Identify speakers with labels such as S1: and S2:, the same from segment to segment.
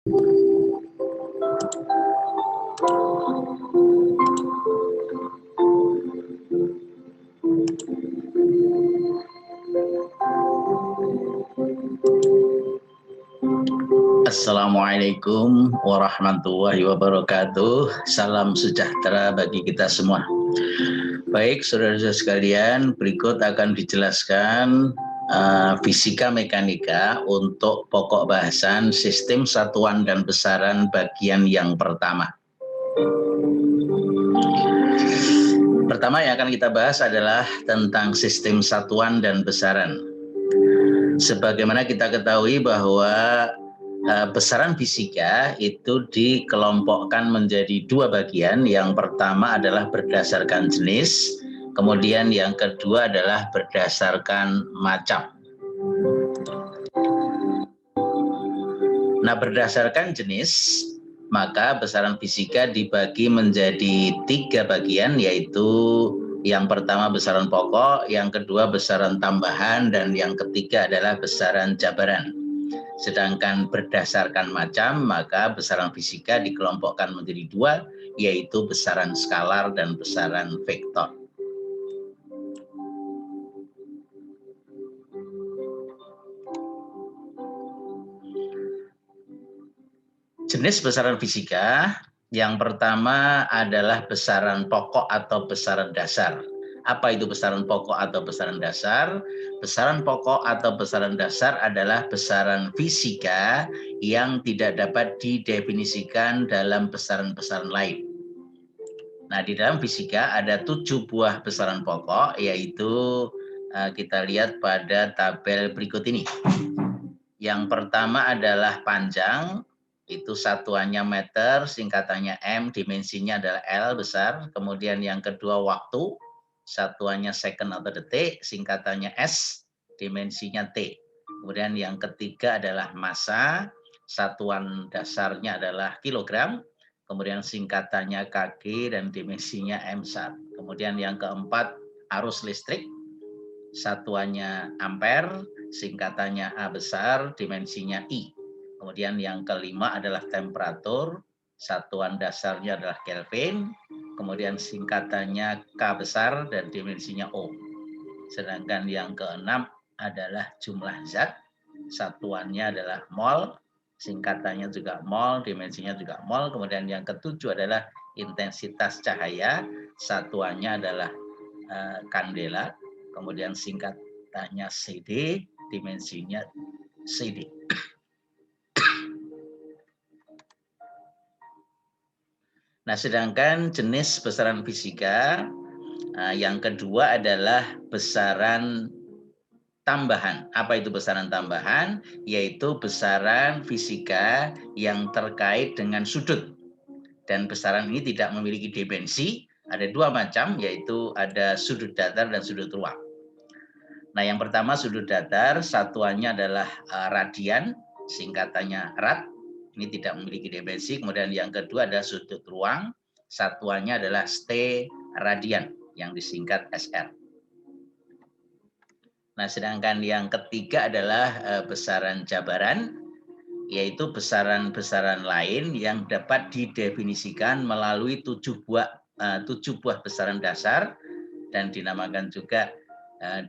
S1: Assalamualaikum warahmatullahi wabarakatuh. Salam sejahtera bagi kita semua. Baik, saudara-saudara sekalian, berikut akan dijelaskan fisika mekanika untuk pokok bahasan sistem satuan dan besaran bagian yang pertama. Pertama yang akan kita bahas adalah tentang sistem satuan dan besaran. Sebagaimana kita ketahui bahwa besaran fisika itu dikelompokkan menjadi dua bagian. Yang pertama adalah berdasarkan jenis, kemudian yang kedua adalah berdasarkan macam. Nah, berdasarkan jenis, maka besaran fisika dibagi menjadi tiga bagian, yaitu yang pertama besaran pokok, yang kedua besaran tambahan, dan yang ketiga adalah besaran jabaran. Sedangkan berdasarkan macam, maka besaran fisika dikelompokkan menjadi dua, yaitu besaran skalar dan besaran vektor. Jenis besaran fisika, yang pertama adalah besaran pokok atau besaran dasar. Apa itu besaran pokok atau besaran dasar? Besaran pokok atau besaran dasar adalah besaran fisika yang tidak dapat didefinisikan dalam besaran-besaran lain. Nah, di dalam fisika ada 7 buah besaran pokok, yaitu kita lihat pada tabel berikut ini. Yang pertama adalah panjang, itu satuannya meter, singkatannya M, dimensinya adalah L besar. Kemudian yang kedua waktu, satuannya second atau detik, singkatannya S, dimensinya T. Kemudian yang ketiga adalah massa, satuan dasarnya adalah kilogram, kemudian singkatannya kg dan dimensinya M1. Kemudian yang keempat arus listrik, satuannya ampere, singkatannya A besar, dimensinya I. Kemudian yang kelima adalah temperatur, satuan dasarnya adalah Kelvin, kemudian singkatannya K besar dan dimensinya O. Sedangkan yang keenam adalah jumlah zat, satuannya adalah mol, singkatannya juga mol, dimensinya juga mol. Kemudian yang ketujuh adalah intensitas cahaya, satuannya adalah kandela, kemudian singkatannya CD, dimensinya CD. Nah, sedangkan jenis besaran fisika yang kedua adalah besaran tambahan. Apa itu besaran tambahan? Yaitu besaran fisika yang terkait dengan sudut. Dan besaran ini tidak memiliki dimensi, ada dua macam, yaitu ada sudut datar dan sudut ruang. Nah, yang pertama sudut datar, satuannya adalah radian, singkatannya rad. Ini tidak memiliki dimensi. Kemudian yang kedua adalah sudut ruang, satuannya adalah steradian yang disingkat SR. Nah, sedangkan yang ketiga adalah besaran jabaran, yaitu besaran-besaran lain yang dapat didefinisikan melalui 7 buah besaran dasar dan dinamakan juga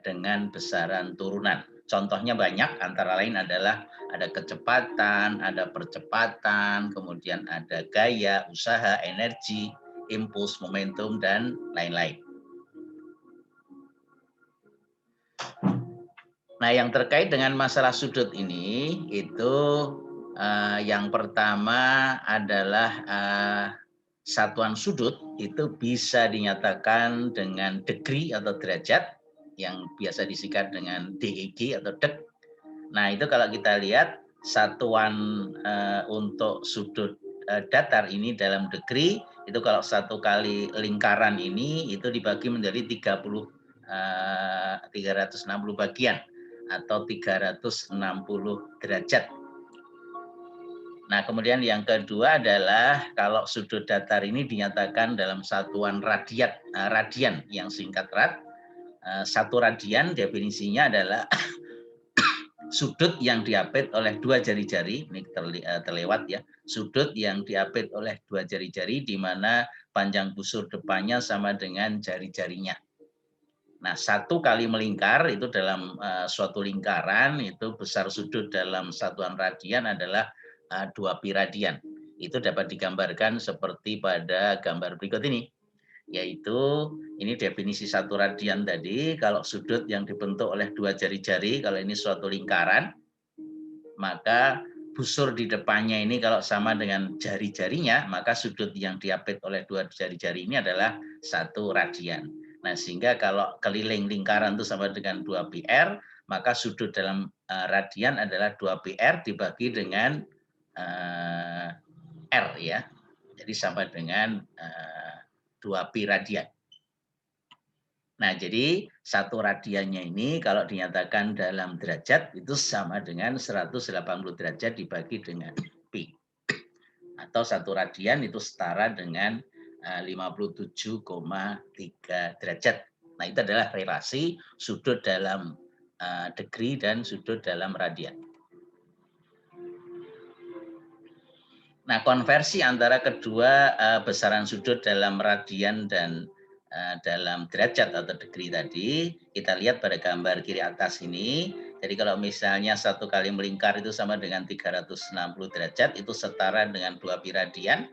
S1: dengan besaran turunan. Contohnya banyak, antara lain adalah ada kecepatan, ada percepatan, kemudian ada gaya, usaha, energi, impuls, momentum, dan lain-lain. Nah, yang terkait dengan masalah sudut ini, itu yang pertama adalah satuan sudut itu bisa dinyatakan dengan degree atau derajat, yang biasa disingkat dengan DEG atau deg. Nah, itu kalau kita lihat satuan untuk sudut datar ini dalam degree, itu kalau satu kali lingkaran ini itu dibagi menjadi 360 bagian atau 360 derajat. Nah, kemudian yang kedua adalah kalau sudut datar ini dinyatakan dalam satuan radian yang singkat rad. Satu radian definisinya adalah sudut yang diapit oleh dua jari-jari, ini terlewat ya, sudut yang diapit oleh dua jari-jari di mana panjang busur depannya sama dengan jari-jarinya. Nah, satu kali melingkar itu dalam suatu lingkaran itu besar sudut dalam satuan radian adalah 2 pi radian. Itu dapat digambarkan seperti pada gambar berikut ini. Yaitu ini definisi satu radian tadi, kalau sudut yang dibentuk oleh dua jari-jari, kalau ini suatu lingkaran, maka busur di depannya ini kalau sama dengan jari-jarinya, maka sudut yang diapit oleh dua jari-jari ini adalah 1 radian. Nah, sehingga kalau keliling lingkaran itu sama dengan 2 pi r, maka sudut dalam radian adalah 2 pi r dibagi dengan r ya. Jadi sama dengan 2 pi radian. Nah, jadi satu radiannya ini kalau dinyatakan dalam derajat itu sama dengan 180 derajat dibagi dengan pi. Atau satu radian itu setara dengan 57,3 derajat. Nah, itu adalah relasi sudut dalam degree dan sudut dalam radian. Nah, konversi antara kedua besaran sudut dalam radian dan dalam derajat atau degree tadi, kita lihat pada gambar kiri atas ini. Jadi kalau misalnya satu kali melingkar itu sama dengan 360 derajat, itu setara dengan 2 pi radian.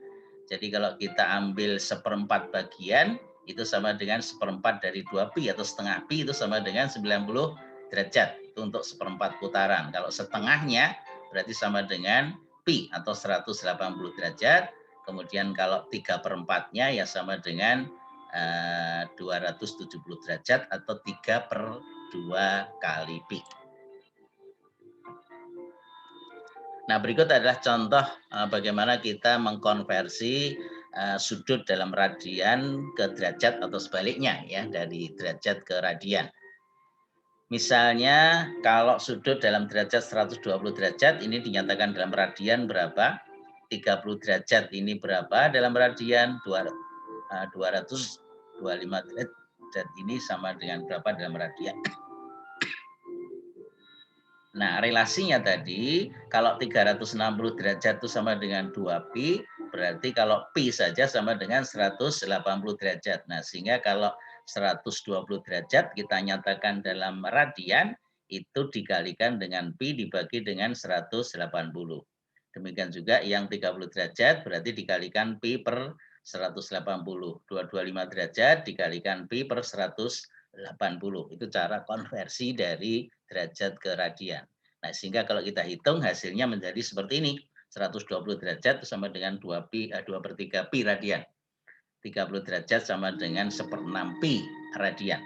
S1: Jadi kalau kita ambil 1/4 bagian, itu sama dengan 1/4 dari 2 pi atau setengah pi itu sama dengan 90 derajat. Itu untuk 1/4 putaran. Kalau setengahnya berarti sama dengan pi atau 180 derajat. Kemudian kalau 3/4-nya ya sama dengan 270 derajat atau 3/2 kali pi. Nah, berikut adalah contoh bagaimana kita mengkonversi sudut dalam radian ke derajat atau sebaliknya ya, dari derajat ke radian. Misalnya kalau sudut dalam derajat 120 derajat ini dinyatakan dalam radian berapa? 30 derajat ini berapa dalam radian? 225 derajat ini sama dengan berapa dalam radian? Nah, relasinya tadi kalau 360 derajat itu sama dengan 2 pi, berarti kalau pi saja sama dengan 180 derajat. Nah, sehingga kalau 120 derajat kita nyatakan dalam radian itu dikalikan dengan pi dibagi dengan 180. Demikian juga yang 30 derajat berarti dikalikan pi per 180. 225 derajat dikalikan pi per 180. Itu cara konversi dari derajat ke radian. Nah, sehingga kalau kita hitung hasilnya menjadi seperti ini. 120 derajat sama dengan 2/3 pi radian. 30 derajat sama dengan 1/6 pi radian.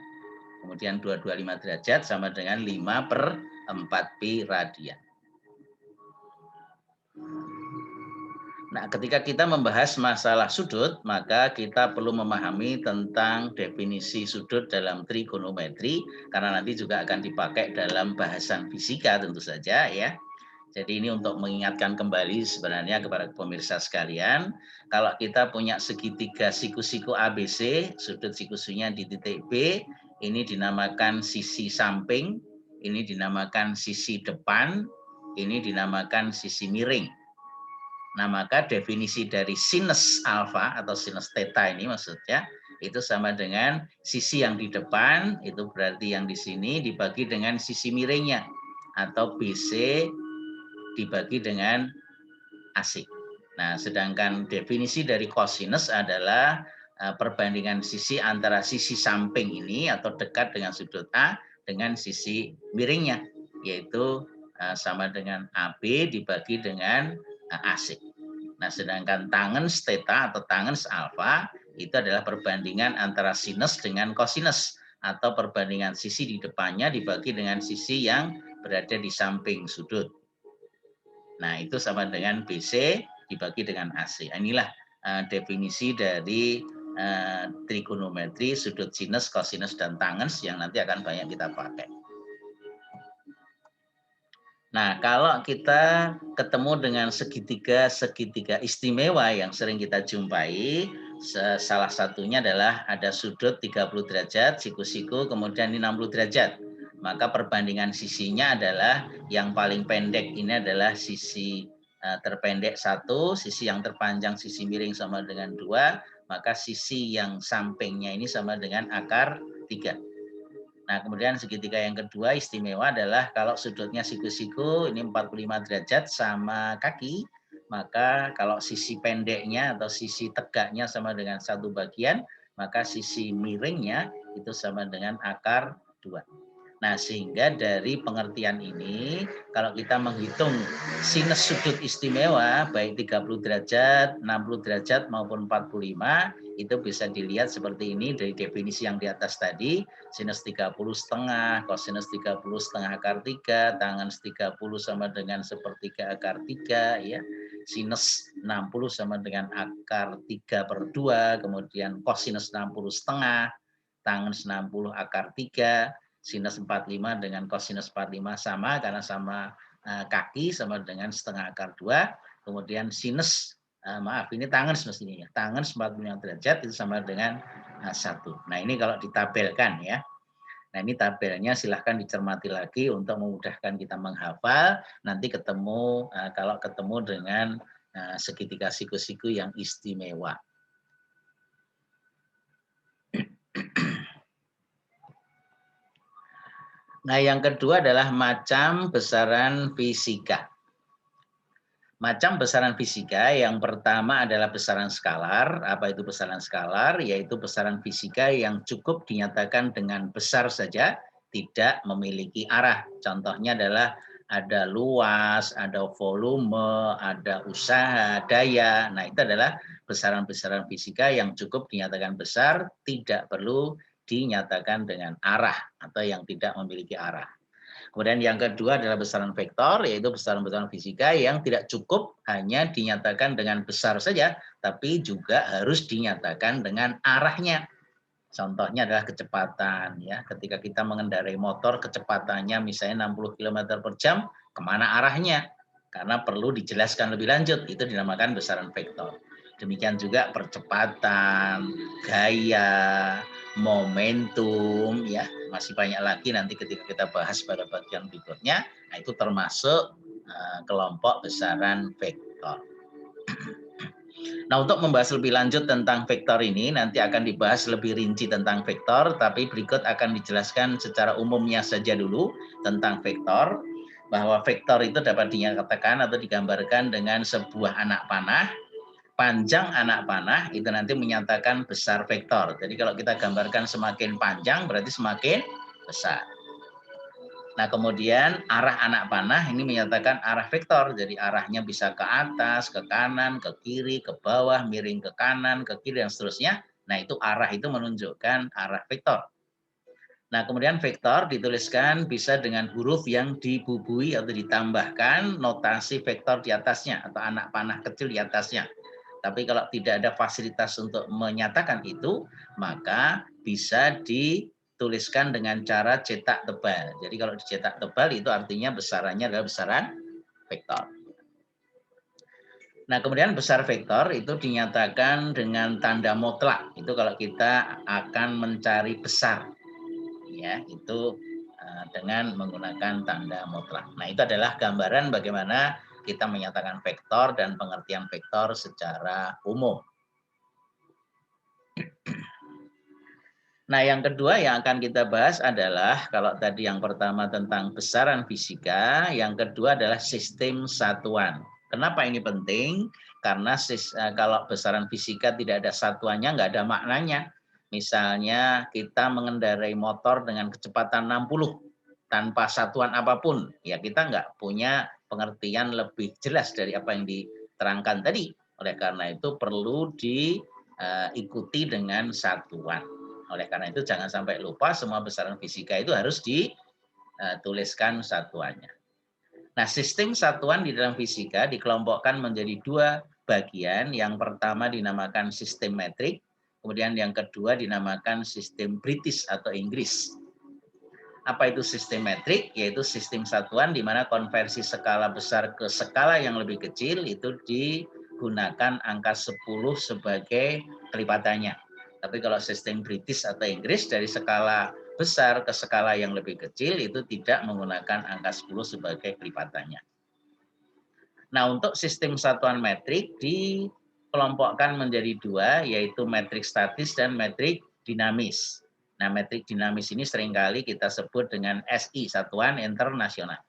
S1: Kemudian 225 derajat sama dengan 5/4 pi radian. Nah, ketika kita membahas masalah sudut, maka kita perlu memahami tentang definisi sudut dalam trigonometri, karena nanti juga akan dipakai dalam bahasan fisika tentu saja ya. Jadi ini untuk mengingatkan kembali sebenarnya kepada pemirsa sekalian, kalau kita punya segitiga siku-siku ABC, sudut siku-sikunya di titik B, ini dinamakan sisi samping, ini dinamakan sisi depan, ini dinamakan sisi miring. Nah, maka definisi dari sinus alfa atau sinus theta ini maksudnya itu sama dengan sisi yang di depan, itu berarti yang di sini dibagi dengan sisi miringnya atau BC dibagi dengan AC. Nah, sedangkan definisi dari kosinus adalah perbandingan sisi antara sisi samping ini atau dekat dengan sudut A dengan sisi miringnya, yaitu sama dengan AB dibagi dengan AC. Nah, sedangkan tangens theta atau tangens alfa itu adalah perbandingan antara sinus dengan kosinus atau perbandingan sisi di depannya dibagi dengan sisi yang berada di samping sudut. Nah, itu sama dengan BC dibagi dengan AC. Inilah definisi dari trigonometri, sudut sinus, kosinus, dan tangens yang nanti akan banyak kita pakai. Nah, kalau kita ketemu dengan segitiga istimewa yang sering kita jumpai, salah satunya adalah ada sudut 30 derajat, siku-siku, kemudian ini 60 derajat. maka perbandingan sisinya adalah yang paling pendek ini adalah sisi terpendek 1, sisi yang terpanjang sisi miring sama dengan 2, maka sisi yang sampingnya ini sama dengan akar 3. Nah, kemudian segitiga yang kedua istimewa adalah kalau sudutnya siku-siku ini 45 derajat sama kaki, maka kalau sisi pendeknya atau sisi tegaknya sama dengan 1 bagian, maka sisi miringnya itu sama dengan akar 2. Nah, sehingga dari pengertian ini, kalau kita menghitung sinus sudut istimewa, baik 30 derajat, 60 derajat, maupun 45, itu bisa dilihat seperti ini dari definisi yang di atas tadi, sinus 30 setengah, kosinus 30 setengah akar 3, tangen 30 sama dengan sepertiga akar 3, ya. Sinus 60 sama dengan akar 3/2, kemudian kosinus 60 setengah, tangen 60 akar 3, sinus 45 dengan kosinus 45 sama karena sama kaki sama dengan setengah akar 2. Kemudian sinus, maaf ini tangen semestinya ya. Tangen 45 derajat itu sama dengan 1. Nah, ini kalau ditabelkan ya. Nah, ini tabelnya silahkan dicermati lagi untuk memudahkan kita menghafal. Nanti ketemu kalau ketemu dengan segitiga siku-siku yang istimewa. Nah, yang kedua adalah macam besaran fisika. Macam besaran fisika yang pertama adalah besaran skalar. Apa itu besaran skalar? Yaitu besaran fisika yang cukup dinyatakan dengan besar saja, tidak memiliki arah. Contohnya adalah ada luas, ada volume, ada usaha, daya. Nah, itu adalah besaran-besaran fisika yang cukup dinyatakan besar, tidak perlu dinyatakan dengan arah atau yang tidak memiliki arah. Kemudian yang kedua adalah besaran vektor, yaitu besaran-besaran fisika yang tidak cukup hanya dinyatakan dengan besar saja, tapi juga harus dinyatakan dengan arahnya. Contohnya adalah kecepatan, ya. Ketika kita mengendarai motor, kecepatannya misalnya 60 km per jam, kemana arahnya? Karena perlu dijelaskan lebih lanjut, itu dinamakan besaran vektor. Demikian juga percepatan, gaya, momentum, ya masih banyak lagi nanti ketika kita bahas pada bagian berikutnya. Nah, itu termasuk kelompok besaran vektor. Nah, untuk membahas lebih lanjut tentang vektor ini, nanti akan dibahas lebih rinci tentang vektor, tapi berikut akan dijelaskan secara umumnya saja dulu tentang vektor, bahwa vektor itu dapat dinyatakan atau digambarkan dengan sebuah anak panah. Panjang anak panah itu nanti menyatakan besar vektor. Jadi kalau kita gambarkan semakin panjang berarti semakin besar. Nah, kemudian arah anak panah ini menyatakan arah vektor. Jadi arahnya bisa ke atas, ke kanan, ke kiri, ke bawah, miring ke kanan, ke kiri, dan seterusnya. Nah, itu arah itu menunjukkan arah vektor. Nah, kemudian vektor dituliskan bisa dengan huruf yang dibubui atau ditambahkan notasi vektor di atasnya atau anak panah kecil di atasnya. Tapi kalau tidak ada fasilitas untuk menyatakan itu, maka bisa dituliskan dengan cara cetak tebal. Jadi kalau dicetak tebal itu artinya besarannya adalah besaran vektor. Nah, kemudian besar vektor itu dinyatakan dengan tanda mutlak. Itu kalau kita akan mencari besar. Ya, itu dengan menggunakan tanda mutlak. Nah, itu adalah gambaran bagaimana kita menyatakan vektor dan pengertian vektor secara umum. Nah, yang kedua yang akan kita bahas adalah, kalau tadi yang pertama tentang besaran fisika, yang kedua adalah sistem satuan. Kenapa ini penting? Karena kalau besaran fisika tidak ada satuannya, nggak ada maknanya. Misalnya kita mengendarai motor dengan kecepatan 60 tanpa satuan apapun, ya kita nggak punya pengertian lebih jelas dari apa yang diterangkan tadi. Oleh karena itu perlu diikuti dengan satuan. Oleh karena itu jangan sampai lupa semua besaran fisika itu harus dituliskan satuannya. Nah, sistem satuan di dalam fisika dikelompokkan menjadi dua bagian. Yang pertama dinamakan sistem metrik, kemudian yang kedua dinamakan sistem British atau Inggris. Apa itu sistem metrik? Yaitu sistem satuan di mana konversi skala besar ke skala yang lebih kecil itu digunakan angka 10 sebagai kelipatannya. Tapi kalau sistem British atau Inggris dari skala besar ke skala yang lebih kecil itu tidak menggunakan angka 10 sebagai kelipatannya. Nah, untuk sistem satuan metrik dikelompokkan menjadi dua, yaitu metrik statis dan metrik dinamis. Nah, metrik dinamis ini seringkali kita sebut dengan SI, Satuan Internasional.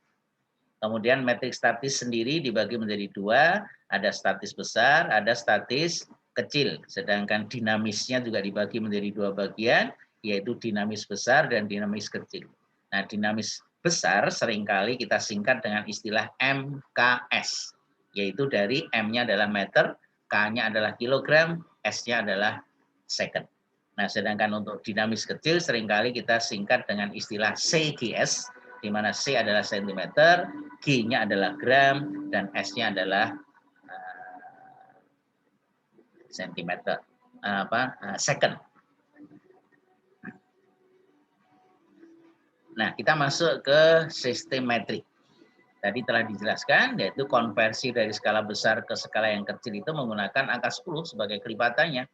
S1: Kemudian metrik statis sendiri dibagi menjadi dua, ada statis besar, ada statis kecil. Sedangkan dinamisnya juga dibagi menjadi dua bagian, yaitu dinamis besar dan dinamis kecil. Nah, dinamis besar seringkali kita singkat dengan istilah MKS, yaitu dari M-nya adalah meter, K-nya adalah kilogram, S-nya adalah second. Nah, sedangkan untuk dinamis kecil seringkali kita singkat dengan istilah CGS, di mana C adalah sentimeter, G-nya adalah gram, dan S-nya adalah sentimeter, second. Nah, kita masuk ke sistem metrik. Tadi telah dijelaskan, yaitu konversi dari skala besar ke skala yang kecil itu menggunakan angka 10 sebagai kelipatannya.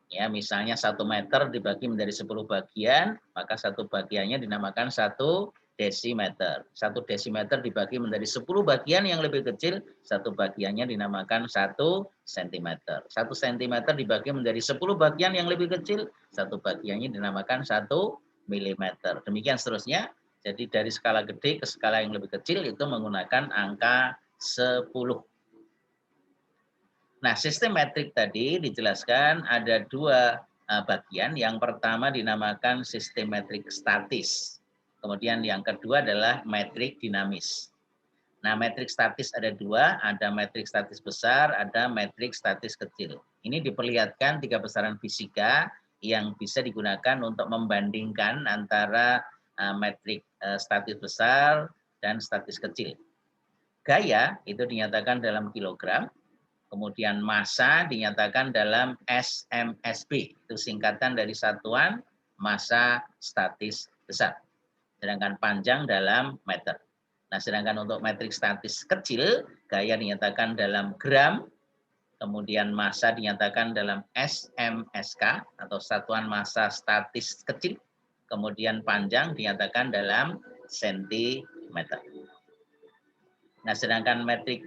S1: Ya, misalnya 1 meter dibagi menjadi 10 bagian, maka satu bagiannya dinamakan 1 desimeter. 1 desimeter dibagi menjadi 10 bagian yang lebih kecil, satu bagiannya dinamakan 1 sentimeter. 1 sentimeter dibagi menjadi 10 bagian yang lebih kecil, satu bagiannya dinamakan 1 milimeter. Demikian seterusnya. Jadi dari skala gede ke skala yang lebih kecil itu menggunakan angka 10. Nah, sistem metrik tadi dijelaskan ada dua bagian. Yang pertama dinamakan sistem metrik statis. Kemudian yang kedua adalah metrik dinamis. Nah, metrik statis ada dua, ada metrik statis besar, ada metrik statis kecil. Ini diperlihatkan 3 besaran fisika yang bisa digunakan untuk membandingkan antara metrik statis besar dan statis kecil. Gaya itu dinyatakan dalam kilogram, kemudian massa dinyatakan dalam SMSB, itu singkatan dari satuan massa statis besar. Sedangkan panjang dalam meter. Nah, sedangkan untuk metrik statis kecil, gaya dinyatakan dalam gram, kemudian massa dinyatakan dalam SMSK atau satuan massa statis kecil, kemudian panjang dinyatakan dalam sentimeter. Nah, sedangkan metrik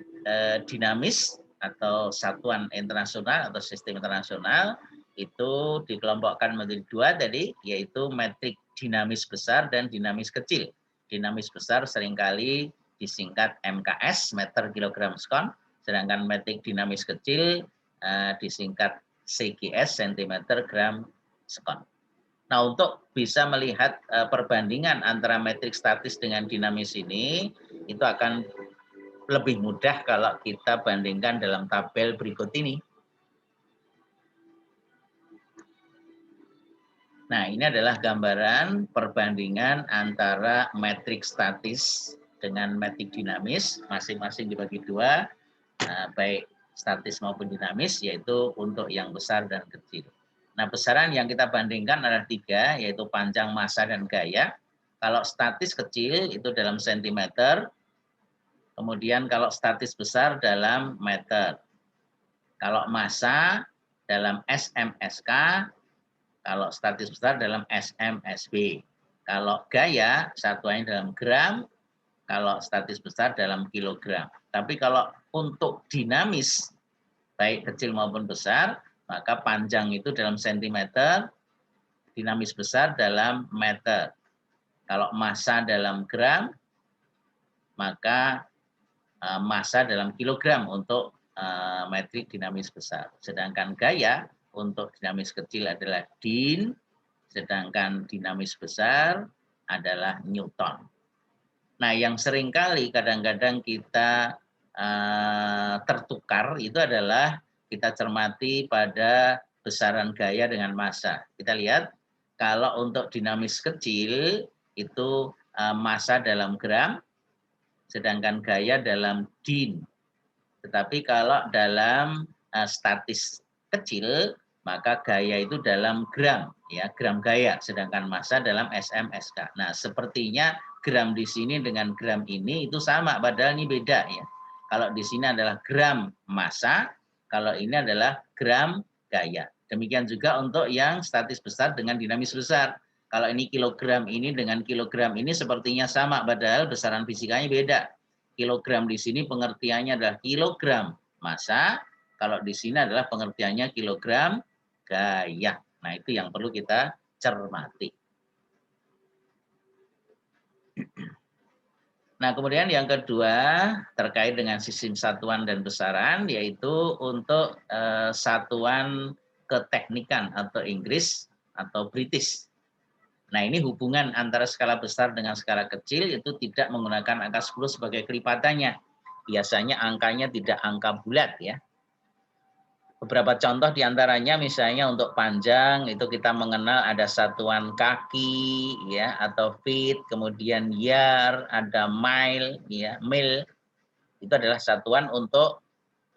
S1: dinamis atau satuan internasional atau sistem internasional itu dikelompokkan menjadi dua tadi, yaitu metrik dinamis besar dan dinamis kecil. Dinamis besar seringkali disingkat MKS, meter kilogram sekon, sedangkan metrik dinamis kecil disingkat CGS, sentimeter gram sekon. Nah, untuk bisa melihat perbandingan antara metrik statis dengan dinamis ini, itu akan lebih mudah kalau kita bandingkan dalam tabel berikut ini. Nah, ini adalah gambaran perbandingan antara metrik statis dengan metrik dinamis, masing-masing dibagi dua, baik statis maupun dinamis, yaitu untuk yang besar dan kecil. Nah, besaran yang kita bandingkan ada 3, yaitu panjang, massa, dan gaya. Kalau statis kecil itu dalam sentimeter, kemudian kalau statis besar dalam meter. Kalau massa dalam SMSK, kalau statis besar dalam SMSB. Kalau gaya satuannya dalam gram, kalau statis besar dalam kilogram. Tapi kalau untuk dinamis, baik kecil maupun besar, maka panjang itu dalam sentimeter, dinamis besar dalam meter. Kalau massa dalam gram, maka massa dalam kilogram untuk metrik dinamis besar. Sedangkan gaya untuk dinamis kecil adalah din, sedangkan dinamis besar adalah newton. Nah, yang seringkali kadang-kadang kita tertukar itu adalah kita cermati pada besaran gaya dengan massa. Kita lihat kalau untuk dinamis kecil itu massa dalam gram, sedangkan gaya dalam din. Tetapi kalau dalam statis kecil, maka gaya itu dalam gram, ya, gram gaya, sedangkan massa dalam SMSK. Nah, sepertinya gram di sini dengan gram ini itu sama, padahal ini beda ya. Kalau di sini adalah gram massa, kalau ini adalah gram gaya. Demikian juga untuk yang statis besar dengan dinamis besar. Kalau ini kilogram ini dengan kilogram ini sepertinya sama, padahal besaran fisikanya beda. Kilogram di sini pengertiannya adalah kilogram massa, kalau di sini adalah pengertiannya kilogram gaya. Nah, itu yang perlu kita cermati. Nah, kemudian yang kedua terkait dengan sistem satuan dan besaran, yaitu untuk satuan keteknikan atau Inggris atau British. Nah, ini hubungan antara skala besar dengan skala kecil itu tidak menggunakan angka 10 sebagai kelipatannya. Biasanya angkanya tidak angka bulat ya. Beberapa contoh diantaranya misalnya untuk panjang itu kita mengenal ada satuan kaki ya atau feet, kemudian yard, ada mile ya, mil itu adalah satuan untuk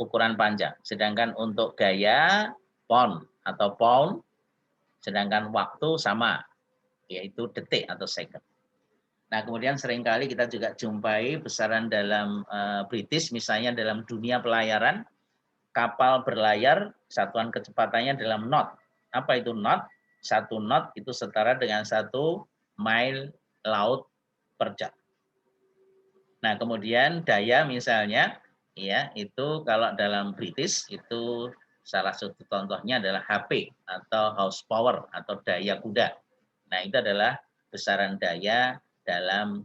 S1: ukuran panjang. Sedangkan untuk gaya pound atau pound, sedangkan waktu sama yaitu detik atau second. Nah, kemudian seringkali kita juga jumpai besaran dalam British misalnya dalam dunia pelayaran. Kapal berlayar, satuan kecepatannya dalam knot. Apa itu knot? 1 knot itu setara dengan 1 mile laut per jam. Nah, kemudian daya misalnya, ya itu kalau dalam British itu salah satu contohnya adalah HP atau horsepower atau daya kuda. Nah, itu adalah besaran daya dalam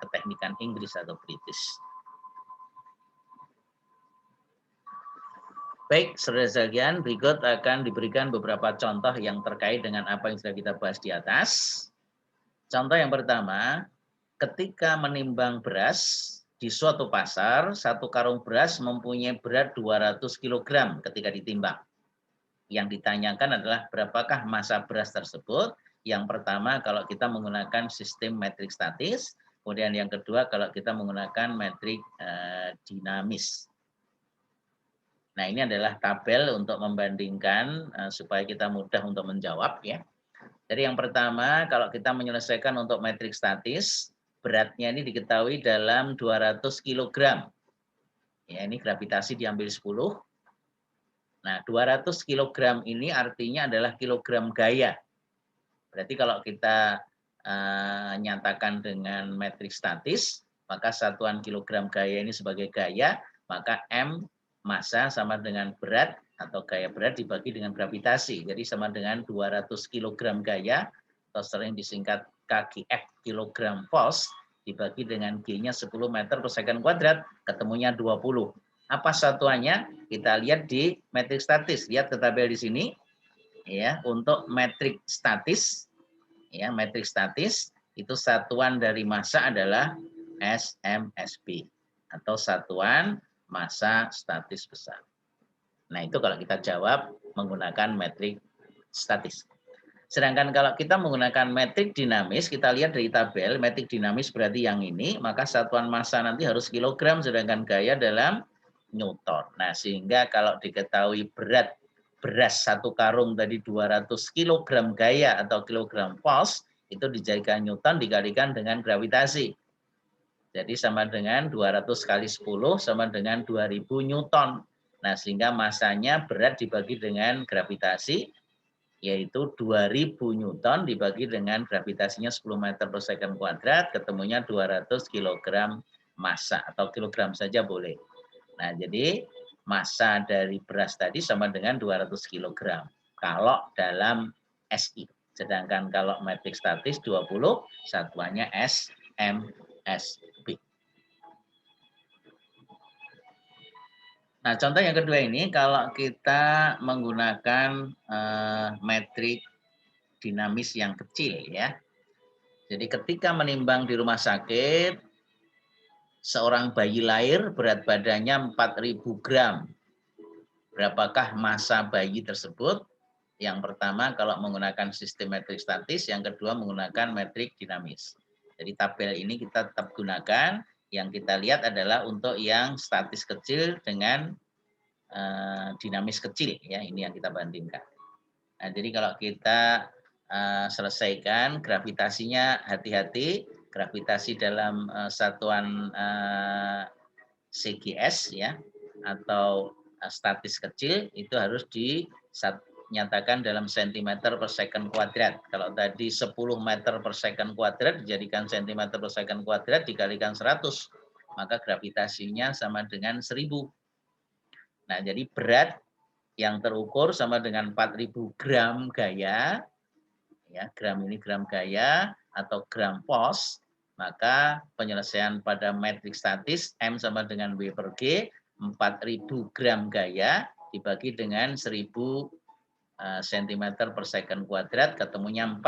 S1: keteknikan Inggris atau British. Baik, saudara sekalian, berikut akan diberikan beberapa contoh yang terkait dengan apa yang sudah kita bahas di atas. Contoh yang pertama, ketika menimbang beras di suatu pasar, satu karung beras mempunyai berat 200 kg ketika ditimbang. Yang ditanyakan adalah berapakah massa beras tersebut. Yang pertama kalau kita menggunakan sistem metrik statis, kemudian yang kedua kalau kita menggunakan metrik dinamis. Nah, ini adalah tabel untuk membandingkan supaya kita mudah untuk menjawab ya. Jadi yang pertama, kalau kita menyelesaikan untuk metrik statis, beratnya ini diketahui dalam 200 kg. Ya, ini gravitasi diambil 10. Nah, 200 kg ini artinya adalah kilogram gaya. Berarti kalau kita nyatakan dengan metrik statis, maka satuan kilogram gaya ini sebagai gaya, maka M massa sama dengan berat atau gaya berat dibagi dengan gravitasi. Jadi sama dengan 200 kg gaya atau sering disingkat KGF kilogram force dibagi dengan G-nya 10 meter per second kuadrat, ketemunya 20. Apa satuannya? Kita lihat di metrik statis. Lihat ke tabel di sini. Ya, untuk metrik statis, ya, metrik statis itu satuan dari massa adalah SMSB atau satuan massa statis besar. Nah, itu kalau kita jawab menggunakan metrik statis. Sedangkan kalau kita menggunakan metrik dinamis, kita lihat dari tabel, metrik dinamis berarti yang ini, maka satuan massa nanti harus kilogram, sedangkan gaya dalam newton. Nah, sehingga kalau diketahui berat beras satu karung tadi 200 kg gaya atau kilogram force, itu dijadikan newton dikalikan dengan gravitasi. Jadi sama dengan 200 kali 10 sama dengan 2000 newton. Nah, sehingga massanya berat dibagi dengan gravitasi, yaitu 2000 newton dibagi dengan gravitasinya 10 meter per second kuadrat, ketemunya 200 kg massa atau kilogram saja boleh. Nah, jadi massa dari beras tadi sama dengan 200 kg kalau dalam SI. Sedangkan kalau metrik statis 20, satuannya SMSB. Nah, contoh yang kedua ini kalau kita menggunakan metrik dinamis yang kecil ya. Jadi ketika menimbang di rumah sakit, seorang bayi lahir berat badannya 4.000 gram. Berapakah massa bayi tersebut? Yang pertama kalau menggunakan sistem metrik statis, yang kedua menggunakan metrik dinamis. Jadi tabel ini kita tetap gunakan. Yang kita lihat adalah untuk yang statis kecil dengan dinamis kecil ya, ini yang kita bandingkan. Nah, jadi kalau kita selesaikan gravitasinya, hati-hati gravitasi dalam satuan CGS ya atau statis kecil itu harus nyatakan dalam sentimeter per second kuadrat. Kalau tadi 10 meter per second kuadrat dijadikan sentimeter per second kuadrat dikalikan 100, maka gravitasinya sama dengan 1000. Nah, jadi berat yang terukur sama dengan 4000 gram gaya, ya, gram ini gram gaya atau gram pos, maka penyelesaian pada metrik statis M sama dengan W per G, 4000 gram gaya dibagi dengan 1000 cm per second kuadrat, ketemunya 4.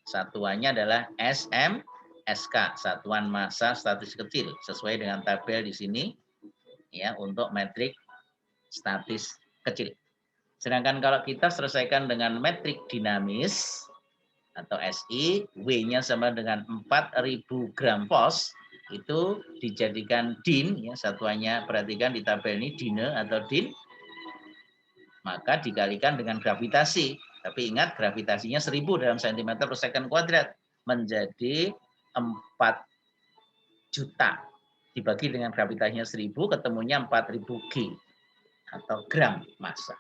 S1: Satuannya adalah SM, SK, satuan massa statis kecil, sesuai dengan tabel di sini, ya, untuk metrik statis kecil. Sedangkan kalau kita selesaikan dengan metrik dinamis atau SI, W-nya sama dengan 4000 gram pos, itu dijadikan din, ya, satuannya perhatikan di tabel ini dine atau din, maka dikalikan dengan gravitasi. Tapi ingat gravitasinya 1000 dalam cm per second kuadrat, menjadi 4 juta. Dibagi dengan gravitasinya 1000, ketemunya 4000 G atau gram massa.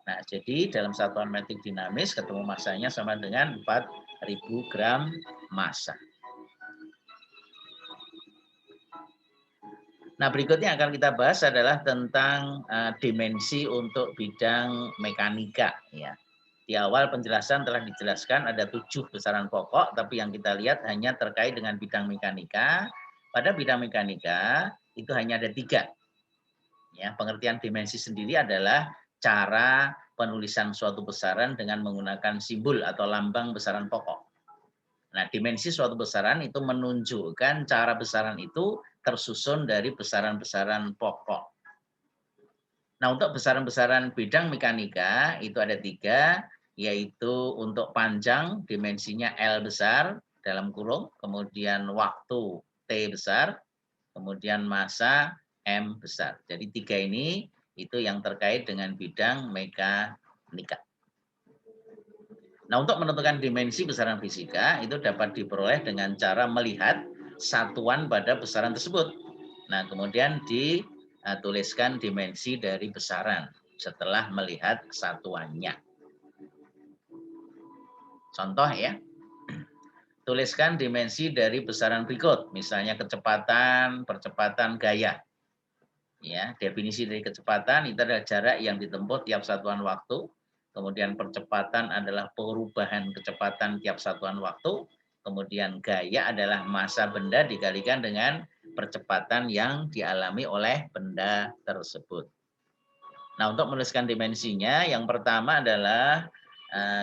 S1: Nah, jadi dalam satuan metrik dinamis ketemu massanya sama dengan 4000 gram massa. Nah, berikutnya akan kita bahas adalah tentang dimensi untuk bidang mekanika, ya. Di awal penjelasan telah dijelaskan ada 7 besaran pokok, tapi yang kita lihat hanya terkait dengan bidang mekanika. Pada bidang mekanika itu hanya ada 3. Ya, pengertian dimensi sendiri adalah cara penulisan suatu besaran dengan menggunakan simbol atau lambang besaran pokok. Nah, dimensi suatu besaran itu menunjukkan cara besaran itu tersusun dari besaran-besaran pokok. Nah, untuk besaran-besaran bidang mekanika itu ada 3, yaitu untuk panjang dimensinya L besar dalam kurung, kemudian waktu T besar, kemudian massa M besar. Jadi 3 ini itu yang terkait dengan bidang mekanika. Nah, untuk menentukan dimensi besaran fisika itu dapat diperoleh dengan cara melihat satuan pada besaran tersebut. Nah, kemudian dituliskan dimensi dari besaran setelah melihat satuannya. Contoh ya, tuliskan dimensi dari besaran berikut, misalnya kecepatan, percepatan, gaya. Ya, definisi dari kecepatan itu adalah jarak yang ditempuh tiap satuan waktu. Kemudian percepatan adalah perubahan kecepatan tiap satuan waktu. Kemudian gaya adalah massa benda dikalikan dengan percepatan yang dialami oleh benda tersebut. Nah, untuk menuliskan dimensinya, yang pertama adalah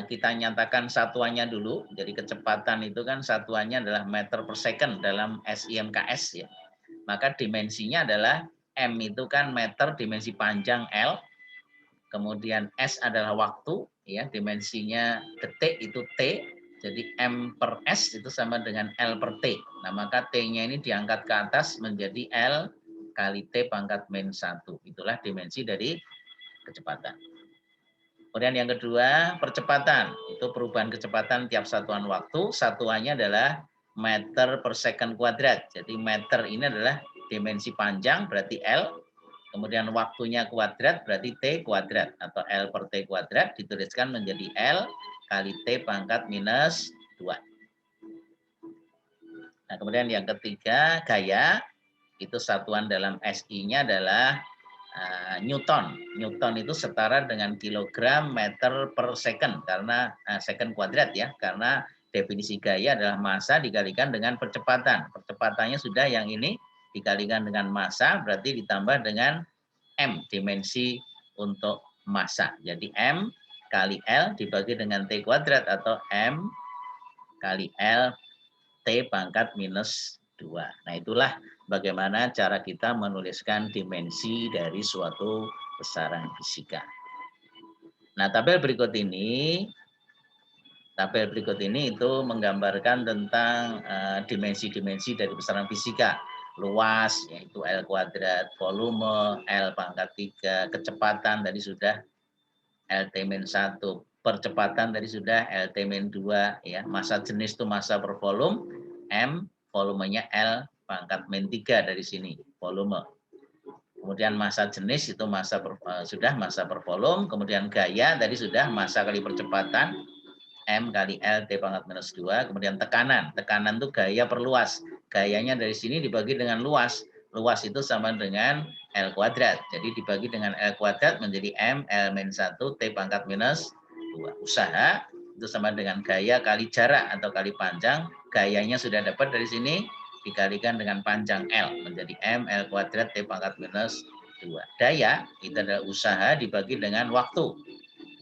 S1: kita nyatakan satuannya dulu. Jadi kecepatan itu kan satuannya adalah meter per second dalam SIMKS ya. Maka dimensinya adalah M itu kan meter, dimensi panjang L. Kemudian S adalah waktu, ya, dimensinya detik itu T. Jadi M per S itu sama dengan L per T. Nah, maka T-nya ini diangkat ke atas menjadi L kali T pangkat min 1. Itulah dimensi dari kecepatan. Kemudian yang kedua, percepatan. Itu perubahan kecepatan tiap satuan waktu. Satuannya adalah meter per second kuadrat. Jadi meter ini adalah dimensi panjang, berarti L. Kemudian waktunya kuadrat berarti T kuadrat atau L per T kuadrat dituliskan menjadi L kali T pangkat minus 2. Nah, kemudian yang ketiga, gaya. Itu satuan dalam SI-nya adalah Newton. Newton itu setara dengan kilogram meter per second karena second kuadrat ya, karena definisi gaya adalah massa dikalikan dengan percepatan. Percepatannya sudah yang ini dikalikan dengan massa berarti ditambah dengan M dimensi untuk massa. Jadi M kali L dibagi dengan T kuadrat atau M kali L T pangkat minus 2. Nah, itulah bagaimana cara kita menuliskan dimensi dari suatu besaran fisika. Nah, tabel berikut ini itu menggambarkan tentang dimensi-dimensi dari besaran fisika. Luas, yaitu L kuadrat, volume, L pangkat 3, kecepatan tadi sudah LT-1, percepatan tadi sudah LT-2, ya. Massa jenis itu massa per volume, M, volumenya L pangkat min 3 dari sini, volume. Kemudian massa jenis itu sudah massa per volume. Kemudian gaya tadi sudah massa kali percepatan M kali L T pangkat minus 2. Kemudian tekanan. Tekanan itu gaya per luas. Gayanya dari sini dibagi dengan luas. Luas itu sama dengan L kuadrat. Jadi dibagi dengan L kuadrat menjadi M L min 1 T pangkat minus 2. Usaha itu sama dengan gaya kali jarak atau kali panjang. Gayanya sudah dapat dari sini, dikalikan dengan panjang L menjadi M L kuadrat T pangkat minus 2. Daya itu adalah usaha dibagi dengan waktu.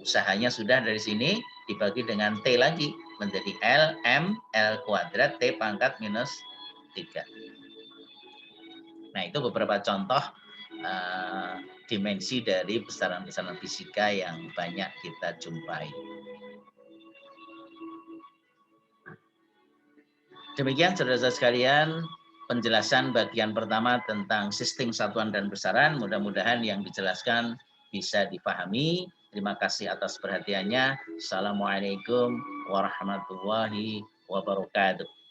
S1: Usahanya sudah dari sini dibagi dengan T lagi menjadi L M L kuadrat T pangkat minus 3. Nah, itu beberapa contoh dimensi dari besaran-besaran fisika yang banyak kita jumpai. Demikian saudara-saudara sekalian, penjelasan bagian pertama tentang sistem satuan dan besaran. Mudah-mudahan yang dijelaskan bisa dipahami. Terima kasih atas perhatiannya. Assalamualaikum warahmatullahi wabarakatuh.